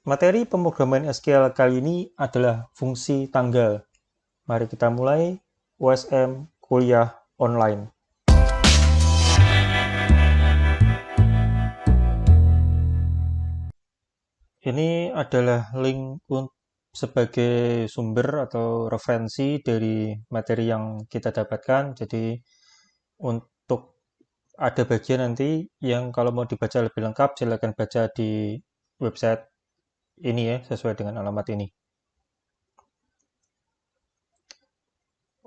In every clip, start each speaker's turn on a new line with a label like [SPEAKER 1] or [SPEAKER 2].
[SPEAKER 1] Materi pemrograman SQL kali ini adalah fungsi tanggal. Mari kita mulai USM kuliah online. Ini adalah link sebagai sumber atau referensi dari materi yang kita dapatkan. Jadi untuk ada bagian nanti yang kalau mau dibaca lebih lengkap silakan baca di website ini ya, sesuai dengan alamat ini.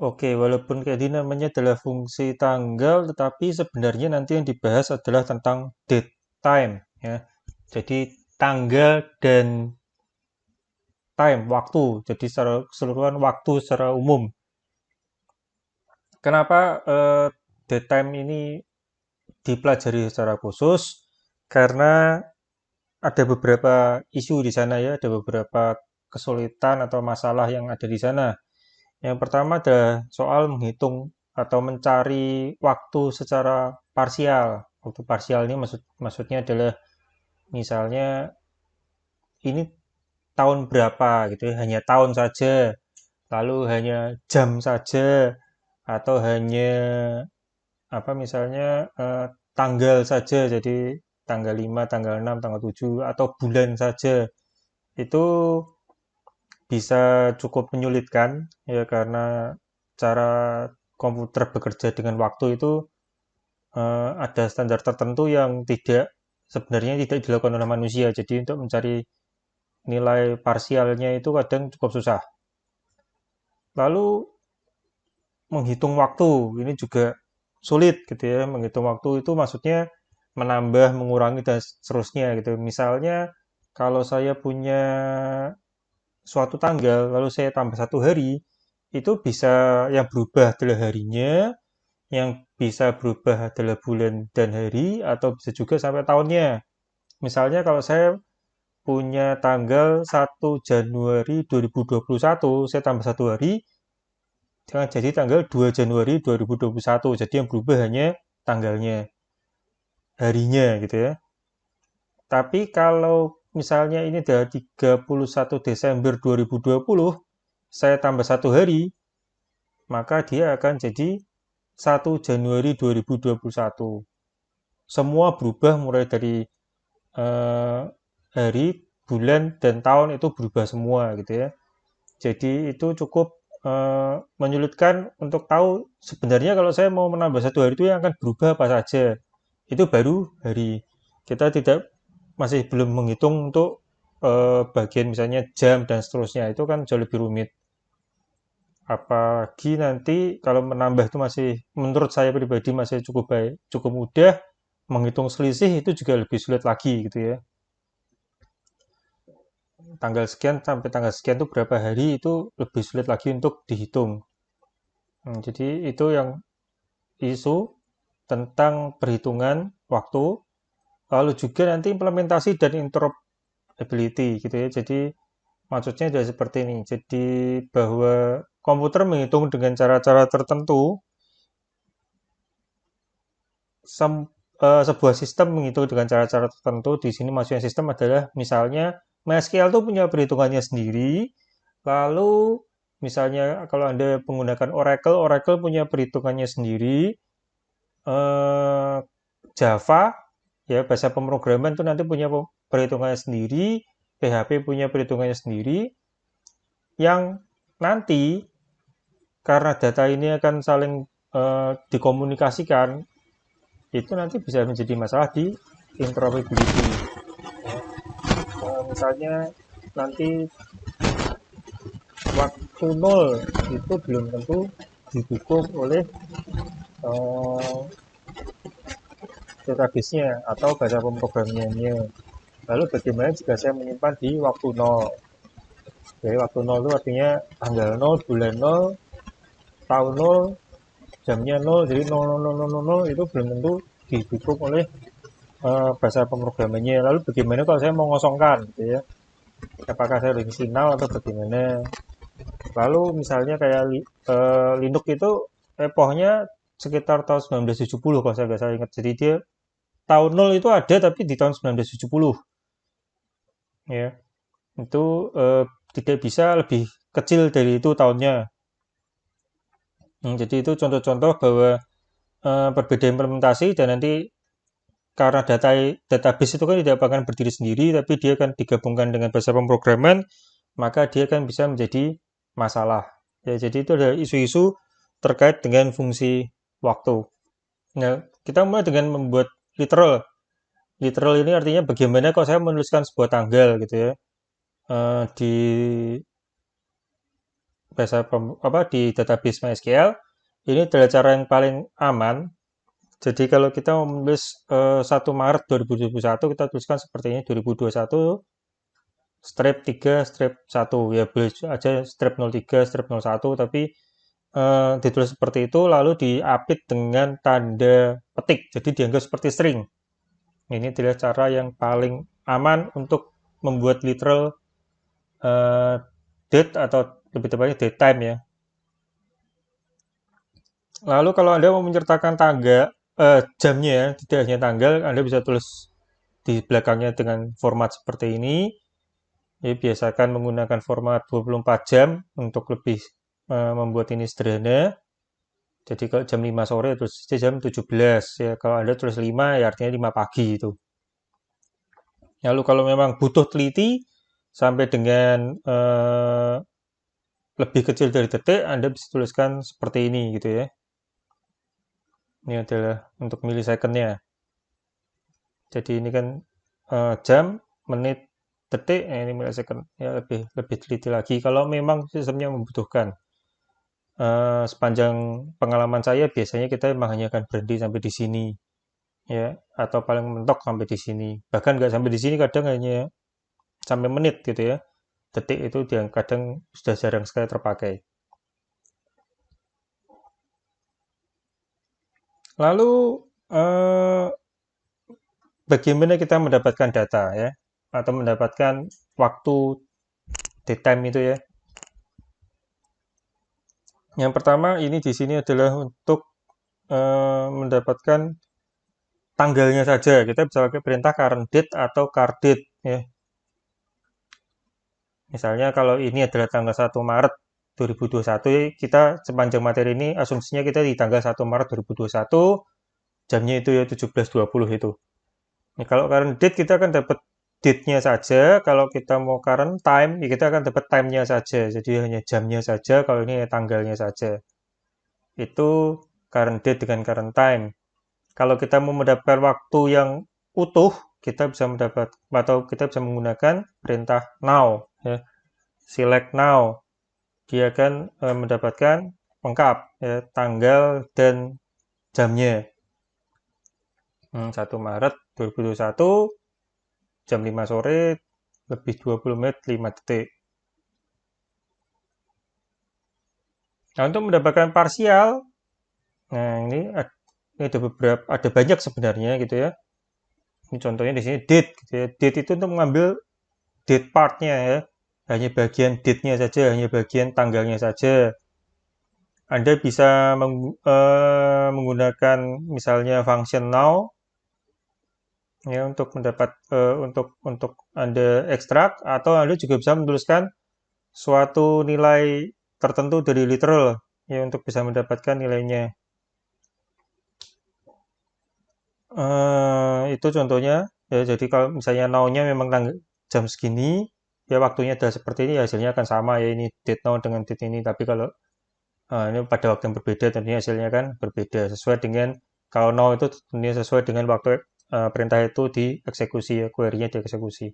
[SPEAKER 1] Oke, walaupun kayak ini namanya adalah fungsi tanggal, tetapi sebenarnya nanti yang dibahas adalah tentang date time ya. Jadi tanggal dan time, waktu. Jadi secara keseluruhan waktu secara umum. Kenapa date time ini dipelajari secara khusus? Karena ada beberapa isu di sana ya, ada beberapa kesulitan atau masalah yang ada di sana. Yang pertama adalah soal menghitung atau mencari waktu secara parsial. Waktu parsial ini maksudnya adalah misalnya ini tahun berapa gitu ya, hanya tahun saja, lalu hanya jam saja, atau hanya apa misalnya tanggal saja, jadi tanggal 5, tanggal 6, tanggal 7, atau bulan saja. Itu bisa cukup menyulitkan ya karena cara komputer bekerja dengan waktu itu ada standar tertentu yang sebenarnya tidak dilakukan oleh manusia. Jadi untuk mencari nilai parsialnya itu kadang cukup susah. Lalu menghitung waktu ini juga sulit gitu ya. Menghitung waktu itu maksudnya menambah, mengurangi dan seterusnya gitu. Misalnya kalau saya punya suatu tanggal lalu saya tambah 1 hari, itu bisa yang berubah adalah harinya, yang bisa berubah adalah bulan dan hari, atau bisa juga sampai tahunnya. Misalnya kalau saya punya tanggal 1 Januari 2021, saya tambah 1 hari, jangan jadi tanggal 2 Januari 2021. Jadi yang berubah hanya tanggalnya, harinya gitu ya. Tapi kalau misalnya ini adalah 31 Desember 2020, saya tambah 1 hari, maka dia akan jadi 1 Januari 2021. Semua berubah mulai dari eh, hari, bulan, dan tahun itu berubah semua gitu ya. Jadi itu cukup menyulitkan untuk tahu sebenarnya kalau saya mau menambah 1 hari itu yang akan berubah apa saja. Itu baru hari. Kita tidak masih belum menghitung untuk bagian misalnya jam dan seterusnya. Itu kan jauh lebih rumit. Apalagi nanti kalau menambah itu masih menurut saya pribadi masih cukup baik, cukup mudah. Menghitung selisih itu juga lebih sulit lagi gitu ya. Tanggal sekian sampai tanggal sekian itu berapa hari itu lebih sulit lagi untuk dihitung. Jadi itu yang isu tentang perhitungan waktu, lalu juga nanti implementasi dan interoperability gitu ya. Jadi maksudnya adalah seperti ini. Jadi bahwa komputer menghitung dengan cara-cara tertentu, sebuah sistem menghitung dengan cara-cara tertentu. Di sini maksudnya sistem adalah misalnya MySQL itu punya perhitungannya sendiri. Lalu misalnya kalau Anda menggunakan Oracle, Oracle punya perhitungannya sendiri. eh, Java, ya bahasa pemrograman itu nanti punya perhitungannya sendiri. PHP punya perhitungannya sendiri. Yang nanti karena data ini akan saling dikomunikasikan, itu nanti bisa menjadi masalah di interoperability. Misalnya nanti waktu nol itu belum tentu didukung oleh uh, database-nya atau bahasa pemrogramannya. Lalu bagaimana jika saya menyimpan di waktu nol? Jadi waktu nol itu artinya tanggal nol, bulan nol, tahun nol, jamnya nol, jadi 0000 itu belum tentu didukung oleh bahasa pemrogramannya. Lalu bagaimana kalau saya mau ngosongkan gitu ya? Apakah saya harus isi null atau bagaimana? Lalu misalnya kayak Linux itu epohnya sekitar tahun 1970 kalau saya nggak salah ingat. Jadi dia tahun 0 itu ada tapi di tahun 1970 ya. itu tidak bisa lebih kecil dari itu tahunnya. Jadi itu contoh-contoh bahwa berbeda implementasi dan nanti karena database itu kan tidak akan berdiri sendiri, tapi dia akan digabungkan dengan bahasa pemrograman, maka dia akan bisa menjadi masalah. Ya, jadi itu ada isu-isu terkait dengan fungsi waktu. Nah, kita mulai dengan membuat literal. Literal ini artinya bagaimana kalau saya menuliskan sebuah tanggal gitu ya di di database MySQL. Ini adalah cara yang paling aman. Jadi kalau kita mau menulis 1 Maret 2021, kita tuliskan seperti ini 2021 strip 3 strip 1. Ya boleh aja strip 03 strip 01, tapi ditulis seperti itu lalu diapit dengan tanda petik. Jadi dianggap seperti string. Ini adalah cara yang paling aman untuk membuat literal eh, date atau lebih tepatnya date time ya. Lalu kalau Anda mau menyertakan tanggal, jamnya ya, tidak hanya tanggal, Anda bisa tulis di belakangnya dengan format seperti ini. Ya, biasakan menggunakan format 24 jam untuk lebih membuat ini sederhana. Jadi kalau jam 5 sore terus jam 17 ya. Kalau Anda tulis 5 ya artinya 5 pagi itu. Lalu kalau memang butuh teliti sampai dengan lebih kecil dari detik, Anda bisa tuliskan seperti ini gitu ya. Ini adalah untuk milisecondnya. Jadi ini kan jam, menit, detik, ini milisecond. Ya lebih teliti lagi kalau memang sistemnya membutuhkan. Sepanjang pengalaman saya biasanya kita memang hanya akan berhenti sampai di sini ya, atau paling mentok sampai di sini. Bahkan nggak sampai di sini, kadang hanya sampai menit gitu ya. Detik itu yang kadang sudah jarang sekali terpakai. Lalu eh, bagaimana kita mendapatkan data ya, atau mendapatkan waktu daytime itu ya. Yang pertama ini di sini adalah untuk mendapatkan tanggalnya saja. Kita bisa pakai perintah current date atau cardate ya. Misalnya kalau ini adalah tanggal 1 Maret 2021, kita sepanjang materi ini asumsinya kita di tanggal 1 Maret 2021, jamnya itu ya 17.20 itu. Nah, kalau current date kita akan dapat date-nya saja, kalau kita mau current time, ya kita akan dapat time-nya saja. Jadi hanya jamnya saja, kalau ini ya tanggalnya saja. Itu current date dengan current time. Kalau kita mau mendapatkan waktu yang utuh, kita bisa mendapat atau kita bisa menggunakan perintah now ya. Select now. Dia akan mendapatkan lengkap ya, tanggal dan jamnya. 1 Maret 2021 jam 5 sore lebih 20 menit 5 detik. Nah, untuk mendapatkan parsial, nah ini ada banyak sebenarnya gitu ya. Ini contohnya di sini date gitu ya. Date itu untuk mengambil date partnya ya. Hanya bagian date-nya saja, hanya bagian tanggalnya saja. Anda bisa menggunakan misalnya function now ya untuk untuk Anda ekstrak, atau Anda juga bisa menuliskan suatu nilai tertentu dari literal ya untuk bisa mendapatkan nilainya. Itu contohnya ya. Jadi kalau misalnya now-nya memang jam segini ya, waktunya adalah seperti ini ya, hasilnya akan sama ya, ini date now dengan date ini. Tapi kalau ini pada waktu yang berbeda tentunya hasilnya kan berbeda sesuai dengan, kalau now itu tentunya sesuai dengan waktu perintah itu dieksekusi ya, query-nya dieksekusi.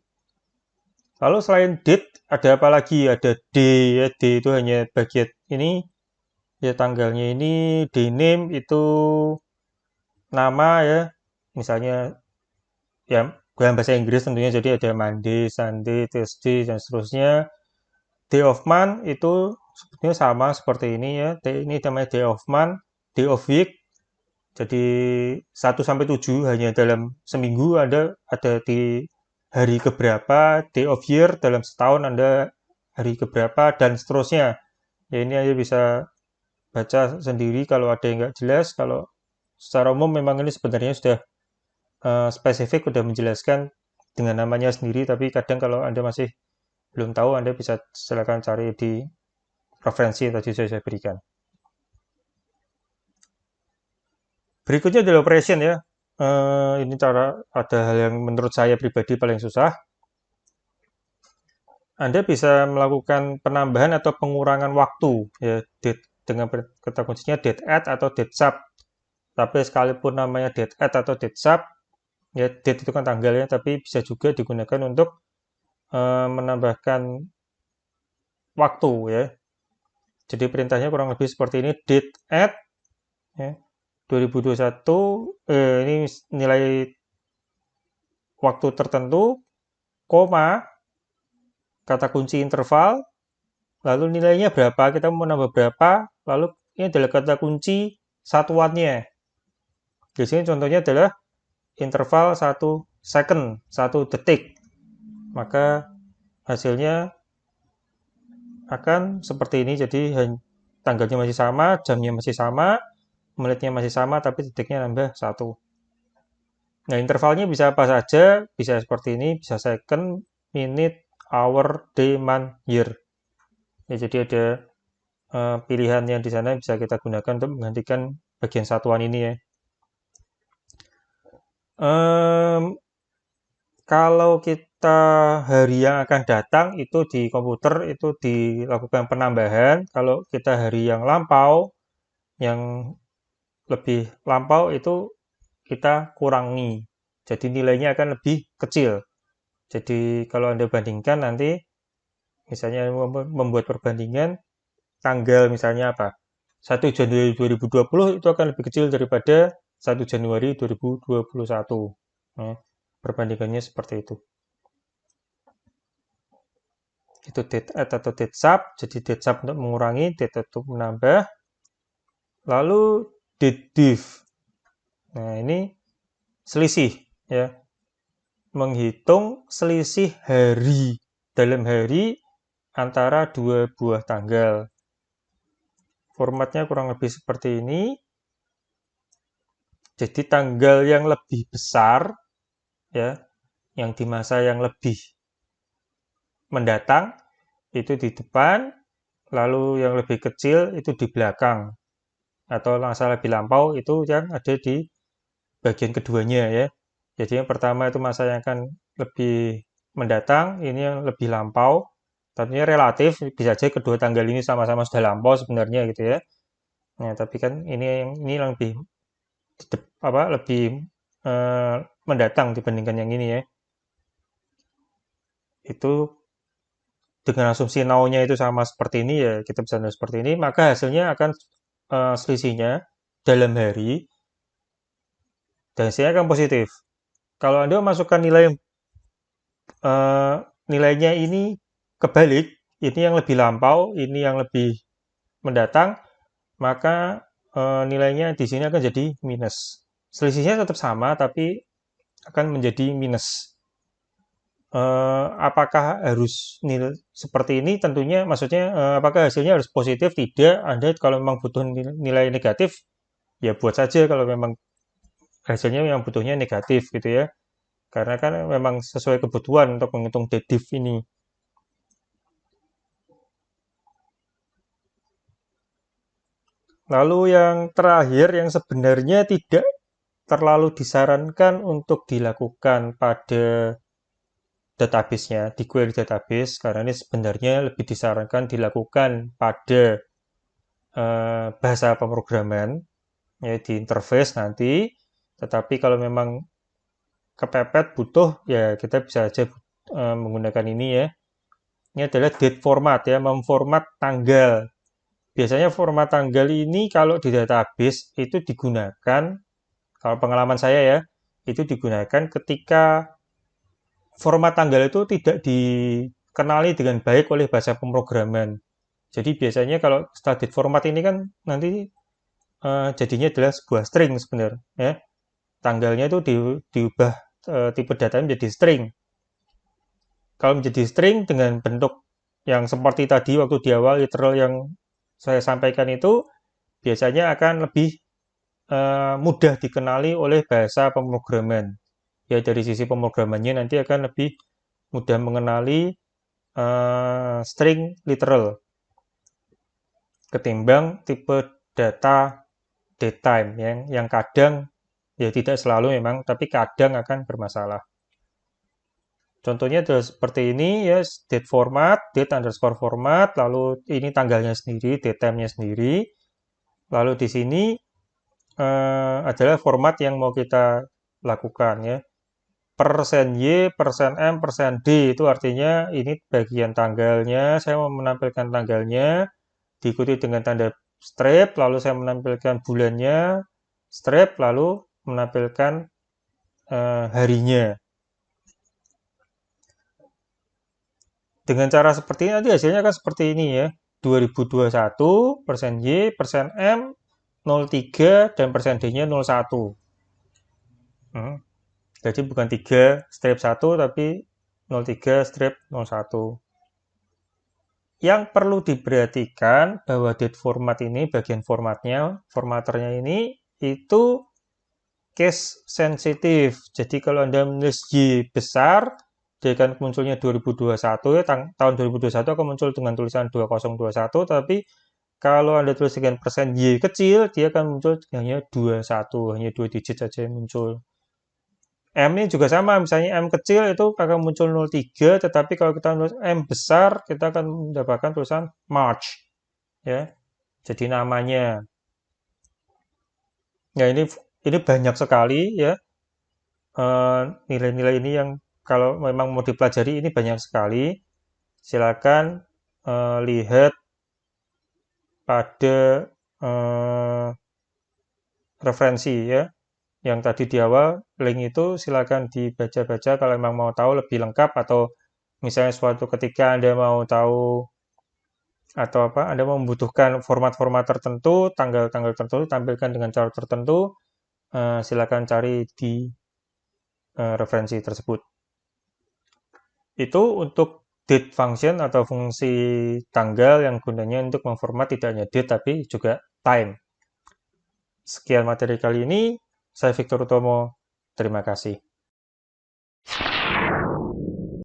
[SPEAKER 1] Lalu selain date ada apa lagi? Ada D ya. D itu hanya bagian ini ya, tanggalnya ini. D name itu nama ya. Misalnya ya dalam bahasa Inggris tentunya, jadi ada Monday, Sunday, Tuesday dan seterusnya. Day of month itu sebetulnya sama seperti ini ya. Ini namanya day of month, day of week. Jadi 1 sampai 7 hanya dalam seminggu ada di hari keberapa, day of year dalam setahun Anda hari keberapa dan seterusnya. Ya ini aja bisa baca sendiri kalau ada yang nggak jelas. Kalau secara umum memang ini sebenarnya sudah spesifik, sudah menjelaskan dengan namanya sendiri, tapi kadang kalau Anda masih belum tahu, Anda bisa silakan cari di referensi yang tadi saya berikan. Berikutnya adalah operation ya. Ini cara ada hal yang menurut saya pribadi paling susah. Anda bisa melakukan penambahan atau pengurangan waktu ya dengan kata kuncinya date add atau date sub. Tapi sekalipun namanya date add atau date sub, ya date itu kan tanggalnya, tapi bisa juga digunakan untuk menambahkan waktu ya. Jadi perintahnya kurang lebih seperti ini, date add ya, 2021 ini nilai waktu tertentu, koma, kata kunci interval, lalu nilainya berapa, kita mau nambah berapa, lalu ini adalah kata kunci satuannya. Di sini contohnya adalah interval 1 second, 1 detik. Maka hasilnya akan seperti ini, jadi tanggalnya masih sama, jamnya masih sama, menitnya masih sama, tapi detiknya nambah 1. Nah, intervalnya bisa apa saja, bisa seperti ini, bisa second, minute, hour, day, month, year. Ya, jadi ada pilihan yang di sana bisa kita gunakan untuk menggantikan bagian satuan ini ya. Kalau kita hari yang akan datang itu di komputer itu dilakukan penambahan. Kalau kita hari yang lampau, yang lebih lampau itu kita kurangi. Jadi nilainya akan lebih kecil. Jadi kalau Anda bandingkan nanti, misalnya membuat perbandingan, tanggal misalnya apa? 1 Januari 2020 itu akan lebih kecil daripada 1 Januari 2021. Nah, perbandingannya seperti itu. Itu date add atau date sub. Jadi date sub untuk mengurangi, date add untuk menambah. Lalu date diff. Nah, ini selisih ya. Menghitung selisih hari dalam hari antara dua buah tanggal. Formatnya kurang lebih seperti ini. Jadi tanggal yang lebih besar ya, yang di masa yang lebih mendatang itu di depan, lalu yang lebih kecil itu di belakang, atau masa lebih lampau itu yang ada di bagian keduanya ya. Jadi yang pertama itu masa yang akan lebih mendatang, ini yang lebih lampau. Tentunya relatif, bisa saja kedua tanggal ini sama-sama sudah lampau sebenarnya gitu ya. Nah, tapi kan ini lebih lebih eh, mendatang dibandingkan yang ini ya. Itu dengan asumsi now-nya itu sama seperti ini ya, kita bisa lihat seperti ini, maka hasilnya akan selisihnya dalam hari dan hasilnya akan positif. Kalau Anda masukkan nilainya ini kebalik, ini yang lebih lampau, ini yang lebih mendatang, maka nilainya di sini akan jadi minus. Selisihnya tetap sama, tapi akan menjadi minus. Apakah harus nilai seperti ini? Tentunya, maksudnya apakah hasilnya harus positif? Tidak. Anda kalau memang butuh nilai negatif, ya buat saja kalau memang hasilnya yang butuhnya negatif gitu ya. Karena kan memang sesuai kebutuhan untuk menghitung deaddiff ini. Lalu yang terakhir yang sebenarnya tidak terlalu disarankan untuk dilakukan pada database-nya, di query database, karena ini sebenarnya lebih disarankan dilakukan pada bahasa pemrograman, ya di interface nanti. Tetapi kalau memang kepepet butuh, ya kita bisa aja menggunakan ini ya. Ini adalah date format ya, memformat tanggal. Biasanya format tanggal ini kalau di database itu digunakan, kalau pengalaman saya ya, itu digunakan ketika format tanggal itu tidak dikenali dengan baik oleh bahasa pemrograman. Jadi biasanya kalau static format ini kan nanti jadinya adalah sebuah string sebenarnya. Ya. Tanggalnya itu diubah tipe datanya menjadi string. Kalau menjadi string dengan bentuk yang seperti tadi waktu di awal literal yang saya sampaikan itu biasanya akan lebih mudah dikenali oleh bahasa pemrograman. Ya dari sisi pemrogramannya nanti akan lebih mudah mengenali string literal ketimbang tipe data datetime yang kadang ya tidak selalu memang, tapi kadang akan bermasalah. Contohnya adalah seperti ini ya, date format, date underscore format, lalu ini tanggalnya sendiri, datetime-nya sendiri. Lalu di sini adalah format yang mau kita lakukan ya. Persen Y, persen M, persen D itu artinya ini bagian tanggalnya, saya mau menampilkan tanggalnya, diikuti dengan tanda strip, lalu saya menampilkan bulannya, strip, lalu menampilkan harinya. Dengan cara seperti ini nanti hasilnya kan seperti ini ya. 2021, persen Y, persen M, 03, dan persen D-nya 01. Jadi bukan 3 strip 1, tapi 03 strip 01. Yang perlu diperhatikan bahwa date format ini, bagian formatnya, formaternya ini, itu case sensitif. Jadi kalau Anda menulis Y besar, dia akan munculnya 2021, ya, tahun 2021 akan muncul dengan tulisan 2021, tapi kalau Anda tulis dengan persen Y kecil, dia akan muncul hanya 21, hanya 2 digit saja yang muncul. M ini juga sama, misalnya M kecil itu akan muncul 03, tetapi kalau kita menulis M besar, kita akan mendapatkan tulisan March. Ya, jadi namanya. Ya, ini banyak sekali ya nilai-nilai ini yang kalau memang mau dipelajari ini banyak sekali. Silakan lihat pada eh, referensi ya. Yang tadi di awal, link itu silakan dibaca-baca kalau memang mau tahu lebih lengkap atau misalnya suatu ketika Anda mau tahu atau apa, Anda membutuhkan format-format tertentu, tanggal-tanggal tertentu tampilkan dengan cara tertentu, silakan cari di referensi tersebut. Itu untuk date function atau fungsi tanggal yang gunanya untuk memformat tidak hanya date tapi juga time. Sekian materi kali ini, saya Victor Utomo, terima kasih.